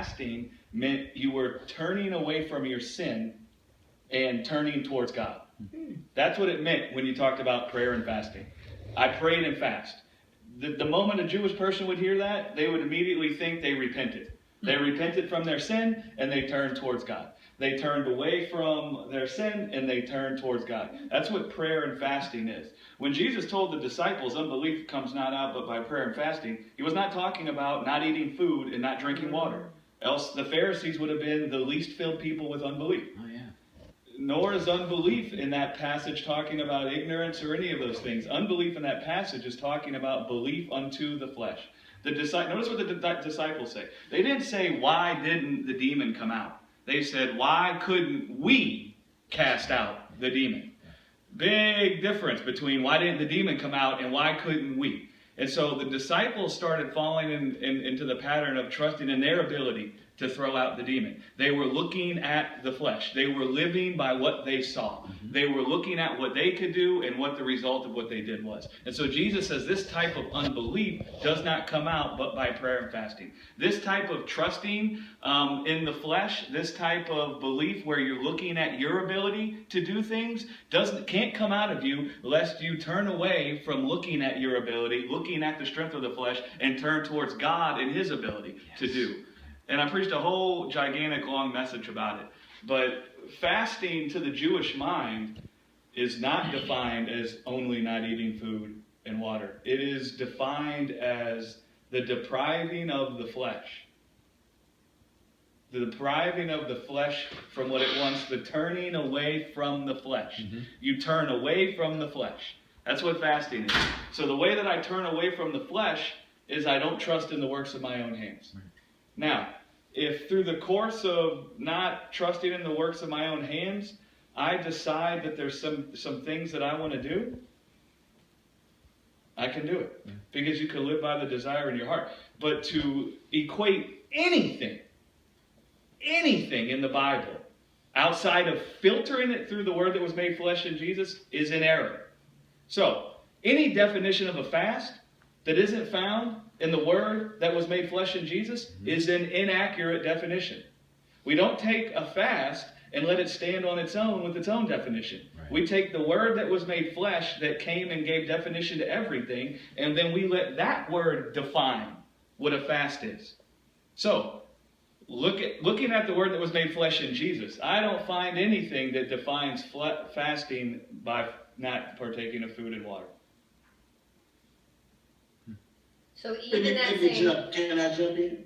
fasting meant you were turning away from your sin and turning towards God. That's what it meant when you talked about prayer and fasting. I prayed and fast. The moment a Jewish person would hear that, they would immediately think they repented. They repented from their sin and they turned towards God. They turned away from their sin and they turned towards God. That's what prayer and fasting is. When Jesus told the disciples, unbelief comes not out but by prayer and fasting, he was not talking about not eating food and not drinking water. Else the Pharisees would have been the least filled people with unbelief. Oh, yeah. Nor is unbelief in that passage talking about ignorance or any of those things. Unbelief in that passage is talking about belief unto the flesh. Notice what the disciples say. They didn't say, why didn't the demon come out? They said, why couldn't we cast out the demon? Big difference between why didn't the demon come out and why couldn't we? And so the disciples started falling into the pattern of trusting in their ability to throw out the demon. They were looking at the flesh. They were living by what they saw. They were looking at what they could do and what the result of what they did was. And so Jesus says this type of unbelief does not come out but by prayer and fasting. This type of trusting in the flesh, this type of belief where you're looking at your ability to do things, can't come out of you lest you turn away from looking at your ability, looking at the strength of the flesh, and turn towards God and his ability to do. And I preached a whole gigantic long message about it. But fasting to the Jewish mind is not defined as only not eating food and water. It is defined as the depriving of the flesh. The depriving of the flesh from what it wants, the turning away from the flesh. You turn away from the flesh. That's what fasting is. So the way that I turn away from the flesh is I don't trust in the works of my own hands. Now, if through the course of not trusting in the works of my own hands, I decide that there's some things that I want to do, I can do it. Because you can live by the desire in your heart. But to equate anything in the Bible, outside of filtering it through the Word that was made flesh in Jesus, is in error. So, any definition of a fast that isn't found in the Word that was made flesh in Jesus is an inaccurate definition. We don't take a fast and let it stand on its own with its own definition. Right. We take the Word that was made flesh that came and gave definition to everything, and then we let that Word define what a fast is. So, looking at the Word that was made flesh in Jesus, I don't find anything that defines fasting by not partaking of food and water. So even that same... Can I jump in?